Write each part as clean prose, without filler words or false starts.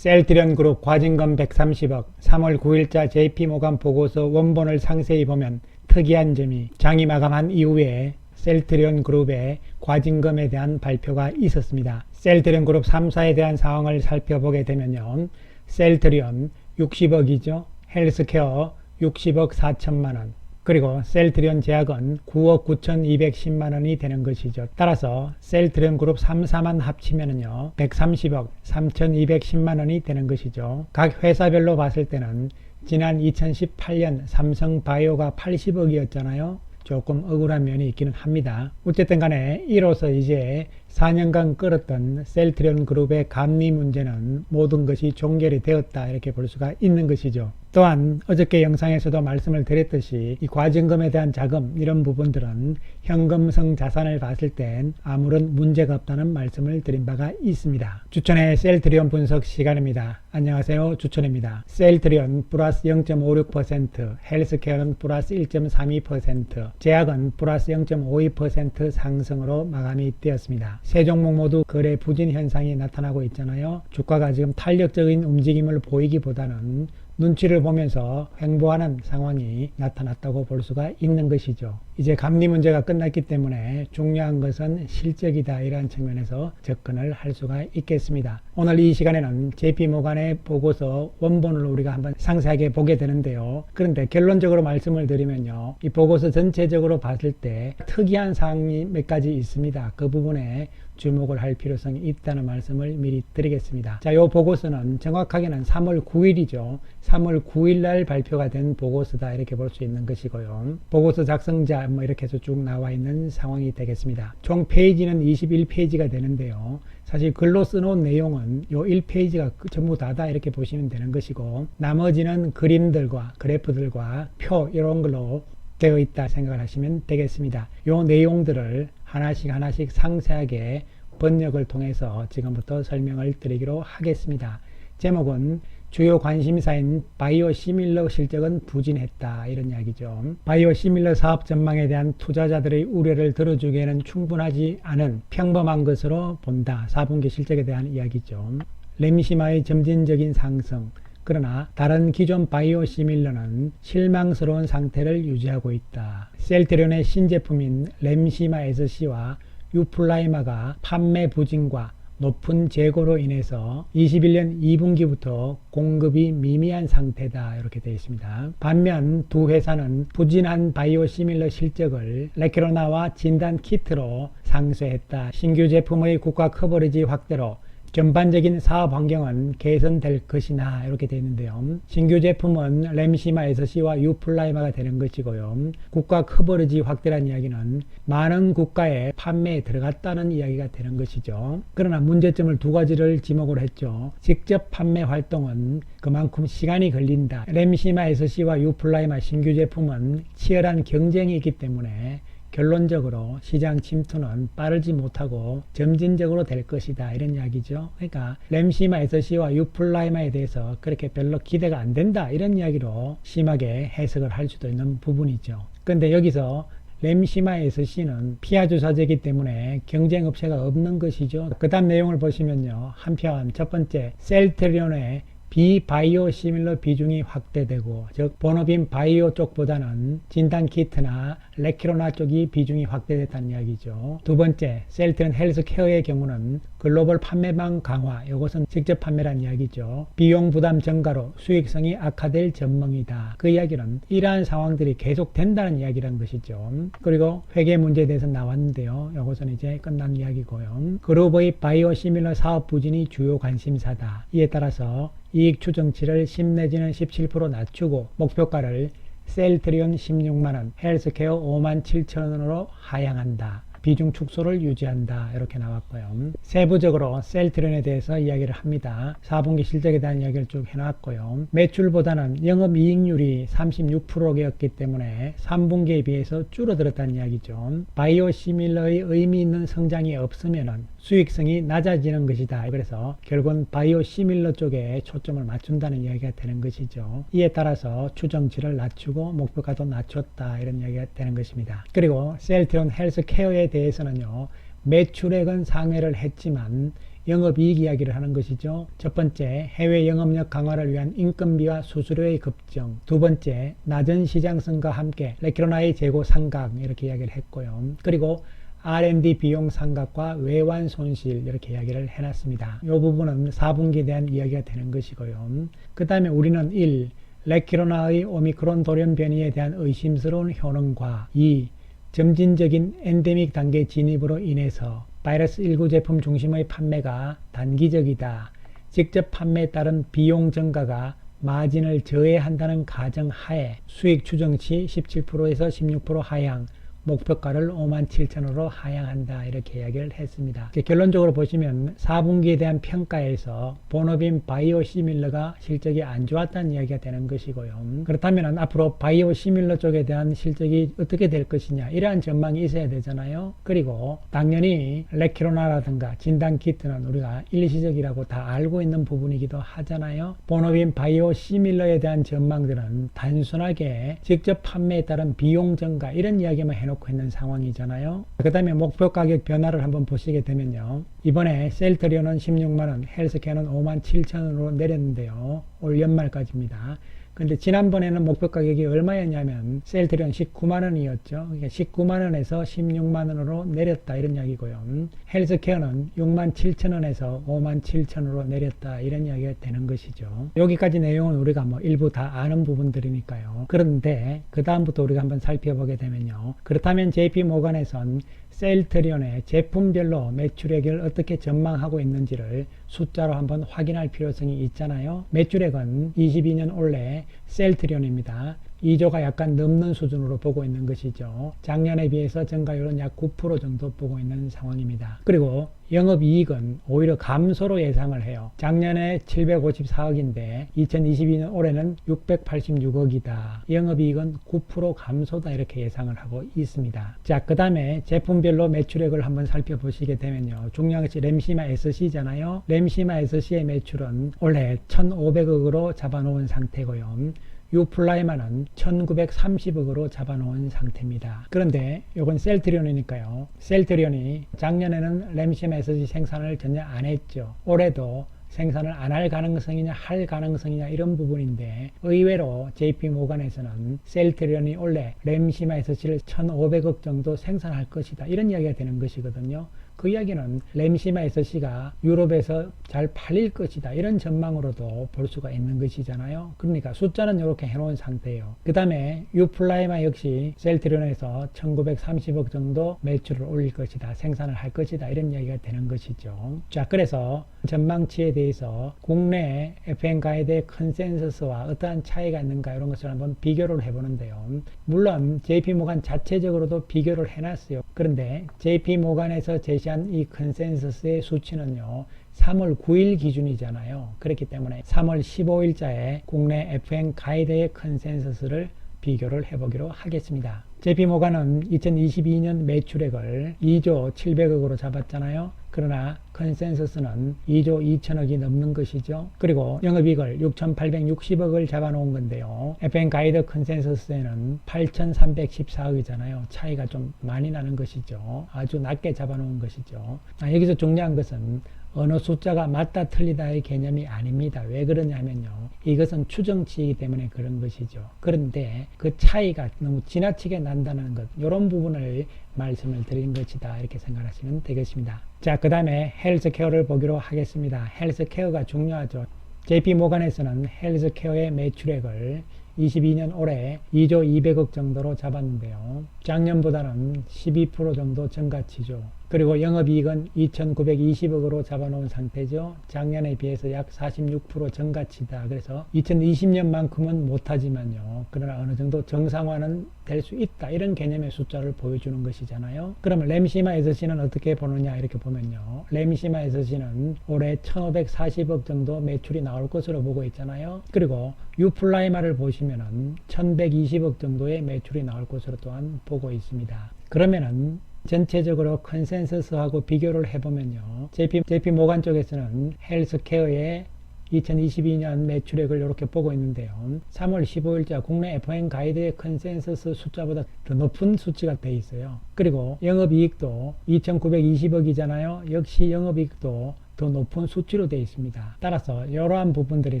셀트리온 그룹 과징금 130억 3월 9일자 JP모간 보고서 원본을 상세히 보면 특이한 점이 장이 마감한 이후에 셀트리온 그룹의 과징금에 대한 발표가 있었습니다. 셀트리온 그룹 3사에 대한 상황을 살펴보게 되면요. 셀트리온 60억이죠. 헬스케어 60억 4천만원. 그리고 셀트리온 제약은 9억 9,210만원이 되는 것이죠. 따라서 셀트리온 그룹 3사만 합치면은요 130억 3,210만원이 되는 것이죠. 각 회사별로 봤을 때는 지난 2018년 삼성바이오가 80억이었잖아요. 조금 억울한 면이 있기는 합니다. 어쨌든 간에 이로써 이제 4년간 끌었던 셀트리온 그룹의 감리 문제는 모든 것이 종결이 되었다 이렇게 볼 수가 있는 것이죠. 또한 어저께 영상에서도 말씀을 드렸듯이 이 과징금에 대한 자금 이런 부분들은 현금성 자산을 봤을 땐 아무런 문제가 없다는 말씀을 드린 바가 있습니다. 주천의 셀트리온 분석 시간입니다. 안녕하세요, 주천입니다. 셀트리온 플러스 0.56%, 헬스케어는 플러스 1.32%, 제약은 플러스 0.52% 상승으로 마감이 되었습니다. 세 종목 모두 거래 부진 현상이 나타나고 있잖아요. 주가가 지금 탄력적인 움직임을 보이기보다는 눈치를 보면서 횡보하는 상황이 나타났다고 볼 수가 있는 것이죠. 이제 감리 문제가 끝났기 때문에 중요한 것은 실적이다 이러한 측면에서 접근을 할 수가 있겠습니다. 오늘 이 시간에는 JP모간의 보고서 원본을 우리가 한번 상세하게 보게 되는데요. 그런데 결론적으로 말씀을 드리면요. 이 보고서 전체적으로 봤을 때 특이한 사항이 몇 가지 있습니다. 그 부분에 주목을 할 필요성이 있다는 말씀을 미리 드리겠습니다. 자, 이 보고서는 정확하게는 3월 9일이죠. 3월 9일 날 발표가 된 보고서다 이렇게 볼 수 있는 것이고요. 보고서 작성자 뭐 이렇게 해서 쭉 나와 있는 상황이 되겠습니다. 총 페이지는 21페이지가 되는데요. 사실 글로 써놓은 내용은 요 1페이지가 전부 다다 이렇게 보시면 되는 것이고 나머지는 그림들과 그래프들과 표 이런 걸로 되어 있다 생각을 하시면 되겠습니다. 요 내용들을 하나씩 상세하게 번역을 통해서 지금부터 설명을 드리기로 하겠습니다. 제목은 주요 관심사인 바이오시밀러 실적은 부진했다 이런 이야기죠. 바이오시밀러 사업 전망에 대한 투자자들의 우려를 들어주기에는 충분하지 않은 평범한 것으로 본다. 4분기 실적에 대한 이야기죠. 렘시마의 점진적인 상승, 그러나 다른 기존 바이오시밀러는 실망스러운 상태를 유지하고 있다. 셀트리온의 신제품인 렘시마 SC와 유플라이마가 판매 부진과 높은 재고로 인해서 21년 2분기부터 공급이 미미한 상태다 이렇게 되어 있습니다. 반면 두 회사는 부진한 바이오시밀러 실적을 레케로나와 진단 키트로 상쇄했다. 신규 제품의 국가 커버리지 확대로 전반적인 사업 환경은 개선될 것이나 이렇게 되어 있는데요. 신규 제품은 렘시마 SC와 유플라이마가 되는 것이고요. 국가 커버리지 확대란 이야기는 많은 국가에 판매에 들어갔다는 이야기가 되는 것이죠. 그러나 문제점을 두 가지를 지목을 했죠. 직접 판매 활동은 그만큼 시간이 걸린다. 렘시마 SC와 유플라이마 신규 제품은 치열한 경쟁이 있기 때문에 결론적으로 시장 침투는 빠르지 못하고 점진적으로 될 것이다 이런 이야기죠. 그러니까 렘시마 SC와 유플라이마에 대해서 그렇게 별로 기대가 안 된다 이런 이야기로 심하게 해석을 할 수도 있는 부분이죠. 그런데 여기서 렘시마 SC는 피하 주사제이기 때문에 경쟁 업체가 없는 것이죠. 그 다음 내용을 보시면요. 한편 첫 번째 셀트리온의 비바이오시밀러 비중이 확대되고 즉 본업인 바이오 쪽보다는 진단키트나 레키로나 쪽이 비중이 확대됐다는 이야기죠. 두 번째 셀트리온 헬스케어의 경우는 글로벌 판매망 강화 이것은 직접 판매란 이야기죠. 비용 부담 증가로 수익성이 악화될 전망이다. 그 이야기는 이러한 상황들이 계속된다는 이야기라는 것이죠. 그리고 회계 문제에 대해서 나왔는데요. 이것은 이제 끝난 이야기고요. 그룹의 바이오시밀러 사업 부진이 주요 관심사다. 이에 따라서 이익 추정치를 10 내지는 17% 낮추고 목표가를 셀트리온 16만원, 헬스케어 5만 7천원으로 하향한다. 비중 축소를 유지한다 이렇게 나왔고요. 세부적으로 셀트리온에 대해서 이야기를 합니다. 4분기 실적에 대한 이야기를 쭉 해놨고요. 매출보다는 영업이익률이 36%였기 때문에 3분기에 비해서 줄어들었다는 이야기죠. 바이오시밀러의 의미 있는 성장이 없으면 수익성이 낮아지는 것이다. 그래서 결국은 바이오시밀러 쪽에 초점을 맞춘다는 이야기가 되는 것이죠. 이에 따라서 추정치를 낮추고 목표가도 낮췄다 이런 이야기가 되는 것입니다. 그리고 셀트리온 헬스케어에 대해서는요. 매출액은 상회를 했지만 영업이익 이야기를 하는 것이죠. 첫 번째, 해외 영업력 강화를 위한 인건비와 수수료의 급증. 두 번째, 낮은 시장성과 함께 레키로나의 재고 상각 이렇게 이야기를 했고요. 그리고 R&D 비용 상각과 외환 손실 이렇게 이야기를 해놨습니다. 이 부분은 4분기에 대한 이야기가 되는 것이고요. 그 다음에 우리는 1. 레키로나의 오미크론 돌연 변이에 대한 의심스러운 효능과 2. 점진적인 엔데믹 단계 진입으로 인해서 바이러스 19 제품 중심의 판매가 단기적이다. 직접 판매에 따른 비용 증가가 마진을 저해한다는 가정하에 수익 추정치 17%에서 16% 하향, 목표가를 57,000원으로 하향한다 이렇게 이야기를 했습니다. 결론적으로 보시면 4분기에 대한 평가에서 본업인 바이오시밀러가 실적이 안 좋았다는 이야기가 되는 것이고요. 그렇다면 앞으로 바이오시밀러 쪽에 대한 실적이 어떻게 될 것이냐 이러한 전망이 있어야 되잖아요. 그리고 당연히 레키로나라든가 진단키트는 우리가 일시적이라고 다 알고 있는 부분이기도 하잖아요. 본업인 바이오시밀러에 대한 전망들은 단순하게 직접 판매에 따른 비용 증가 이런 이야기만 해놓고 있는 상황이잖아요. 그 다음에 목표 가격 변화를 한번 보시게 되면요. 이번에 셀트리온은 16만원, 헬스케어는 57,000원으로 내렸는데요. 올 연말까지입니다. 근데 지난번에는 목표 가격이 얼마였냐면 셀트리온 19만원이었죠. 그러니까 19만원에서 16만원으로 내렸다 이런 이야기고요. 헬스케어는 67,000원에서 57,000원으로 내렸다 이런 이야기가 되는 것이죠. 여기까지 내용은 우리가 뭐 일부 다 아는 부분들이니까요. 그런데 그 다음부터 우리가 한번 살펴보게 되면요. 그렇다면 JP모간에선 셀트리온의 제품별로 매출액을 어떻게 전망하고 있는지를 숫자로 한번 확인할 필요성이 있잖아요. 매출액은 22년 올해 셀트리온입니다. 2조가 약간 넘는 수준으로 보고 있는 것이죠. 작년에 비해서 증가율은 약 9% 정도 보고 있는 상황입니다. 그리고 영업이익은 오히려 감소로 예상을 해요. 작년에 754억인데 2022년 올해는 686억이다. 영업이익은 9% 감소다 이렇게 예상을 하고 있습니다. 자, 그 다음에 제품별로 매출액을 한번 살펴보시게 되면요. 중요한 것이 램시마 SC잖아요. 램시마 SC의 매출은 올해 1,500억으로 잡아놓은 상태고요. 유플라이마는 1930억으로 잡아놓은 상태입니다. 그런데 이건 셀트리온이니까요. 셀트리온이 작년에는 램시마 SC 생산을 전혀 안 했죠. 올해도 생산을 안 할 가능성이냐 할 가능성이냐 이런 부분인데 의외로 JP모간에서는 셀트리온이 올해 램시마 SC를 1,500억 정도 생산할 것이다 이런 이야기가 되는 것이거든요. 그 이야기는 램시마 SC가 유럽에서 잘 팔릴 것이다 이런 전망으로도 볼 수가 있는 것이잖아요. 그러니까 숫자는 이렇게 해놓은 상태예요. 그 다음에 유플라이마 역시 셀트리온에서 1930억 정도 매출을 올릴 것이다, 생산을 할 것이다 이런 이야기가 되는 것이죠. 자, 그래서 전망치에 대해서 국내 FN 가이드의 컨센서스와 어떠한 차이가 있는가 이런 것을 한번 비교를 해보는데요. 물론 JP모간 자체적으로도 비교를 해놨어요. 그런데 JP모간에서 제시한 이 컨센서스의 수치는요 3월 9일 기준이잖아요. 그렇기 때문에 3월 15일자에 국내 FN 가이드의 컨센서스를 비교를 해보기로 하겠습니다. JP모간은 2022년 매출액을 2조 700억으로 잡았잖아요. 그러나 컨센서스는 2조 2천억이 넘는 것이죠. 그리고 영업이익을 6,860억을 잡아놓은 건데요. FN 가이드 컨센서스에는 8,314억이잖아요. 차이가 좀 많이 나는 것이죠. 아주 낮게 잡아놓은 것이죠. 여기서 중요한 것은 어느 숫자가 맞다 틀리다의 개념이 아닙니다. 왜 그러냐면요. 이것은 추정치이기 때문에 그런 것이죠. 그런데 그 차이가 너무 지나치게 난다는 것, 이런 부분을 말씀을 드린 것이다 이렇게 생각하시면 되겠습니다. 자, 그 다음에 헬스케어를 보기로 하겠습니다. 헬스케어가 중요하죠. JP모간에서는 헬스케어의 매출액을 22년 올해 2조 200억 정도로 잡았는데요. 작년보다는 12% 정도 증가치죠. 그리고 영업이익은 2,920억으로 잡아놓은 상태죠. 작년에 비해서 약 46% 증가치다. 그래서 2020년만큼은 못하지만요. 그러나 어느 정도 정상화는 될 수 있다. 이런 개념의 숫자를 보여주는 것이잖아요. 그러면 램시마 SC는 어떻게 보느냐 이렇게 보면요. 램시마 SC는 올해 1,540억 정도 매출이 나올 것으로 보고 있잖아요. 그리고 유플라이마를 보시면은 1,120억 정도의 매출이 나올 것으로 또한 보고 있습니다. 그러면은 전체적으로 컨센서스하고 비교를 해보면요. JP모간 쪽에서는 헬스케어의 2022년 매출액을 이렇게 보고 있는데요. 3월 15일자 국내 FN 가이드의 컨센서스 숫자보다 더 높은 수치가 돼 있어요. 그리고 영업이익도 2,920억이잖아요. 역시 영업이익도 더 높은 수치로 되어 있습니다. 따라서 이러한 부분들이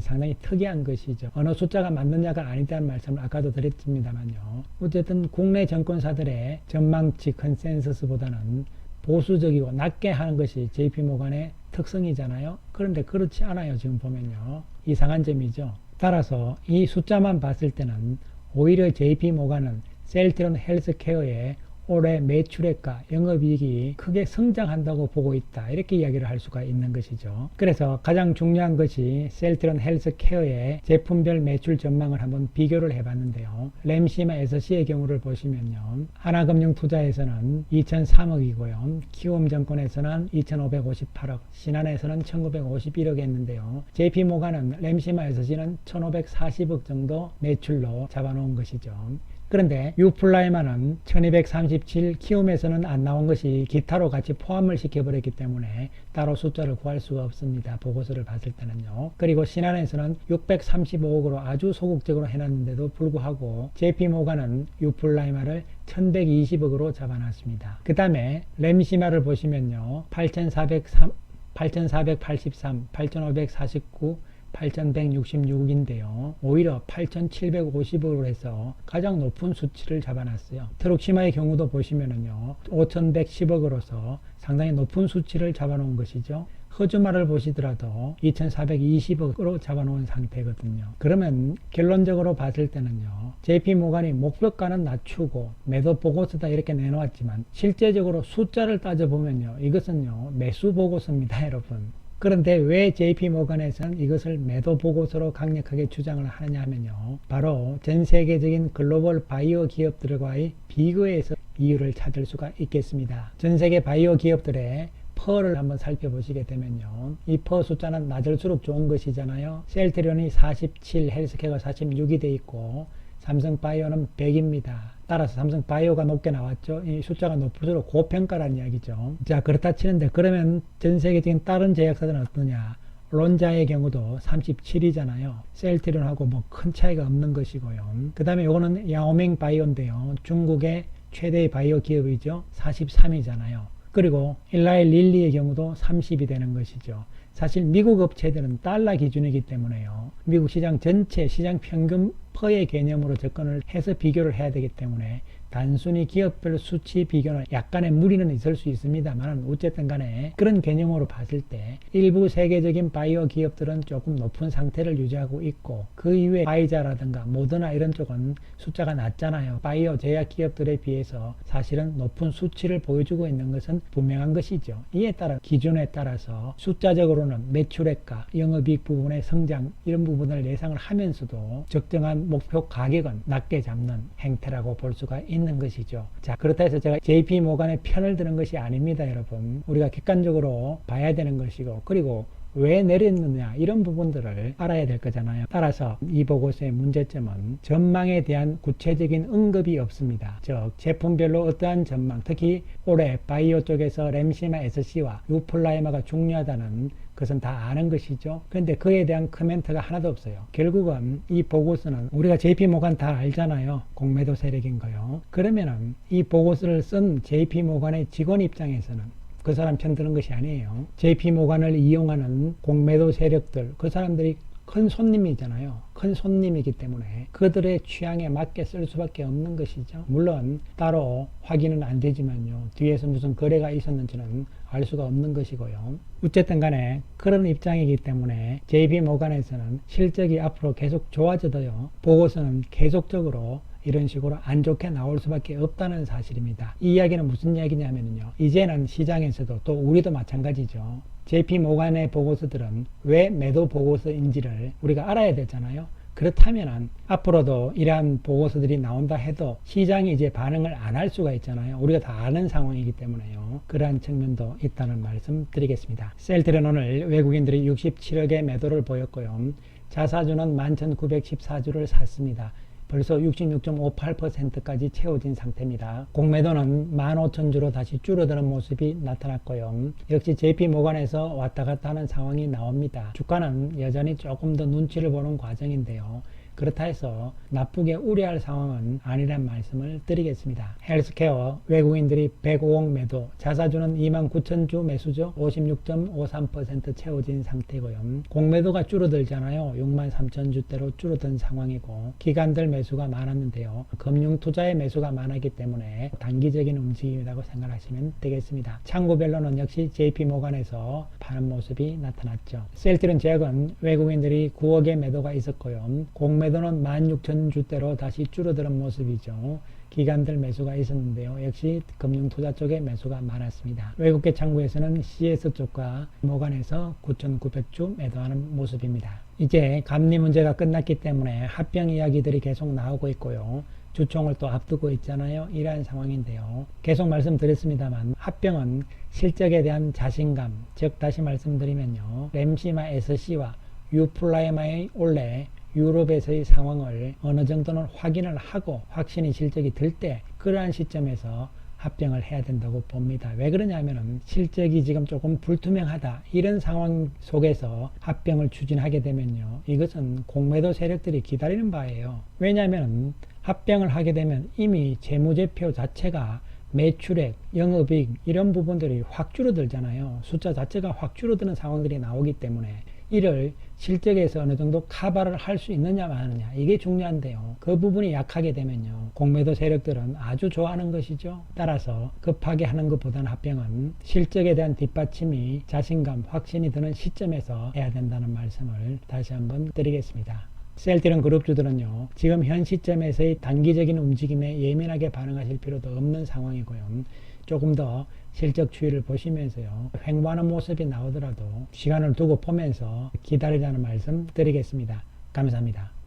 상당히 특이한 것이죠. 어느 숫자가 맞느냐가 아니다는 말씀을 아까도 드렸습니다만요. 어쨌든 국내 정권사들의 전망치 컨센서스보다는 보수적이고 낮게 하는 것이 JP모간의 특성이잖아요. 그런데 그렇지 않아요. 지금 보면요. 이상한 점이죠. 따라서 이 숫자만 봤을 때는 오히려 JP모간은 셀트리온 헬스케어의 올해 매출액과 영업이익이 크게 성장한다고 보고 있다. 이렇게 이야기를 할 수가 있는 것이죠. 그래서 가장 중요한 것이 셀트리온 헬스케어의 제품별 매출 전망을 한번 비교를 해봤는데요. 램시마 SC의 경우를 보시면요. 하나금융투자에서는 2,003억이고요. 키움증권에서는 2,558억, 신한에서는 1,951억 했는데요. JP모간은 램시마 SC는 1,540억 정도 매출로 잡아놓은 것이죠. 그런데 유플라이마는 1237, 키움에서는 안 나온 것이 기타로 같이 포함을 시켜버렸기 때문에 따로 숫자를 구할 수가 없습니다. 보고서를 봤을 때는요. 그리고 신한에서는 635억으로 아주 소극적으로 해놨는데도 불구하고 JP모간은 유플라이마를 1120억으로 잡아놨습니다. 그 다음에 램시마를 보시면요. 8483, 8549, 8166인데요. 오히려 8750으로 해서 가장 높은 수치를 잡아놨어요. 트럭시마의 경우도 보시면은요. 5110억으로서 상당히 높은 수치를 잡아놓은 것이죠. 허즈마를 보시더라도 2420억으로 잡아놓은 상태거든요. 그러면 결론적으로 봤을 때는요. JP모간이 목표가는 낮추고 매도 보고서다 이렇게 내놓았지만 실제적으로 숫자를 따져보면요. 이것은요. 매수 보고서입니다. 여러분. 그런데 왜 JP모간에서는 이것을 매도 보고서로 강력하게 주장을 하느냐 하면요. 바로 전 세계적인 글로벌 바이오 기업들과의 비교에서 이유를 찾을 수가 있겠습니다. 전 세계 바이오 기업들의 퍼를 한번 살펴보시게 되면요. 이 퍼 숫자는 낮을수록 좋은 것이잖아요. 셀트리온이 47, 헬스케어가 46이 돼 있고 삼성바이오는 100입니다. 따라서 삼성바이오가 높게 나왔죠. 이 숫자가 높을수록 고평가라는 이야기죠. 자, 그렇다 치는데 그러면 전 세계적인 다른 제약사들은 어떠냐? 론자의 경우도 37이잖아요. 셀트리온하고 뭐 큰 차이가 없는 것이고요. 그 다음에 요거는 야오밍 바이오인데요. 중국의 최대의 바이오 기업이죠. 43이잖아요. 그리고 일라이 릴리의 경우도 30이 되는 것이죠. 사실 미국 업체들은 달러 기준이기 때문에요. 미국 시장 전체 시장 평균 퍼의 개념으로 접근을 해서 비교를 해야 되기 때문에 단순히 기업별 수치 비교는 약간의 무리는 있을 수 있습니다만 어쨌든 간에 그런 개념으로 봤을 때 일부 세계적인 바이오 기업들은 조금 높은 상태를 유지하고 있고 그 이외에 파이자라든가 모더나 이런 쪽은 숫자가 낮잖아요. 바이오 제약 기업들에 비해서 사실은 높은 수치를 보여주고 있는 것은 분명한 것이죠. 이에 따라 기준에 따라서 숫자적으로는 매출액과 영업이익 부분의 성장 이런 부분을 예상을 하면서도 적정한 목표 가격은 낮게 잡는 행태라고 볼 수가 있는 것이죠. 자, 그렇다 해서 제가 JP모간의 편을 드는 것이 아닙니다, 여러분. 우리가 객관적으로 봐야 되는 것이고, 그리고 왜 내렸느냐 이런 부분들을 알아야 될 거잖아요. 따라서 이 보고서의 문제점은 전망에 대한 구체적인 언급이 없습니다. 즉 제품별로 어떠한 전망, 특히 올해 바이오 쪽에서 램시마 SC와 유플라이마가 중요하다는 그것은 다 아는 것이죠. 그런데 그에 대한 코멘트가 하나도 없어요. 결국은 이 보고서는 우리가 JP모간 다 알잖아요. 공매도 세력인 거요. 그러면은 이 보고서를 쓴 JP모간의 직원 입장에서는 그 사람 편 드는 것이 아니에요. JP모간을 이용하는 공매도 세력들, 그 사람들이 큰 손님이잖아요. 큰 손님이기 때문에 그들의 취향에 맞게 쓸 수밖에 없는 것이죠. 물론 따로 확인은 안 되지만요. 뒤에서 무슨 거래가 있었는지는 알 수가 없는 것이고요. 어쨌든 간에 그런 입장이기 때문에 JP모간에서는 실적이 앞으로 계속 좋아져도요. 보고서는 계속적으로 이런 식으로 안 좋게 나올 수밖에 없다는 사실입니다. 이 이야기는 무슨 이야기냐면요. 이제는 시장에서도 또 우리도 마찬가지죠. JP모간의 보고서들은 왜 매도 보고서인지를 우리가 알아야 되잖아요. 그렇다면 앞으로도 이러한 보고서들이 나온다 해도 시장이 이제 반응을 안 할 수가 있잖아요. 우리가 다 아는 상황이기 때문에요. 그러한 측면도 있다는 말씀 드리겠습니다. 셀트리온 오늘 외국인들이 67억의 매도를 보였고요. 자사주는 11,914주를 샀습니다. 벌써 66.58%까지 채워진 상태입니다. 공매도는 15,000주로 다시 줄어드는 모습이 나타났고요. 역시 JP모간에서 왔다 갔다 하는 상황이 나옵니다. 주가는 여전히 조금 더 눈치를 보는 과정인데요. 그렇다 해서 나쁘게 우려할 상황은 아니란 말씀을 드리겠습니다. 헬스케어 외국인들이 105억 매도, 자사주는 29,000주 매수죠. 56.53% 채워진 상태고요. 공매도가 줄어들잖아요. 63,000주대로 줄어든 상황이고 기관들 매수가 많았는데요. 금융투자의 매수가 많았기 때문에 단기적인 움직임이라고 생각하시면 되겠습니다. 창구별로는 역시 JP모간에서 파는 모습이 나타났죠. 셀트리온 제약은 외국인들이 9억의 매도가 있었고요. 공매도는 16,000주대로 다시 줄어드는 모습이죠. 기관들 매수가 있었는데요. 역시 금융투자 쪽에 매수가 많았습니다. 외국계 창구에서는 CS 쪽과 모간에서 9,900주 매도하는 모습입니다. 이제 감리 문제가 끝났기 때문에 합병 이야기들이 계속 나오고 있고요. 주총을 또 앞두고 있잖아요. 이러한 상황인데요. 계속 말씀드렸습니다만 합병은 실적에 대한 자신감, 즉 다시 말씀드리면요. 램시마 SC와 유플라이마의 올해 유럽에서의 상황을 어느 정도는 확인을 하고 확신이 실적이 들 때 그러한 시점에서 합병을 해야 된다고 봅니다. 왜 그러냐면은 실적이 지금 조금 불투명하다 이런 상황 속에서 합병을 추진하게 되면요. 이것은 공매도 세력들이 기다리는 바예요. 왜냐하면 합병을 하게 되면 이미 재무제표 자체가 매출액, 영업이익 이런 부분들이 확 줄어들잖아요. 숫자 자체가 확 줄어드는 상황들이 나오기 때문에 이를 실적에서 어느 정도 커버를 할 수 있느냐 마느냐 이게 중요한데요. 그 부분이 약하게 되면요. 공매도 세력들은 아주 좋아하는 것이죠. 따라서 급하게 하는 것보다는 합병은 실적에 대한 뒷받침이 자신감, 확신이 드는 시점에서 해야 된다는 말씀을 다시 한번 드리겠습니다. 셀트리온 그룹주들은요. 지금 현 시점에서의 단기적인 움직임에 예민하게 반응하실 필요도 없는 상황이고요. 조금 더 실적 추이를 보시면서요. 횡보하는 모습이 나오더라도 시간을 두고 보면서 기다리자는 말씀 드리겠습니다. 감사합니다.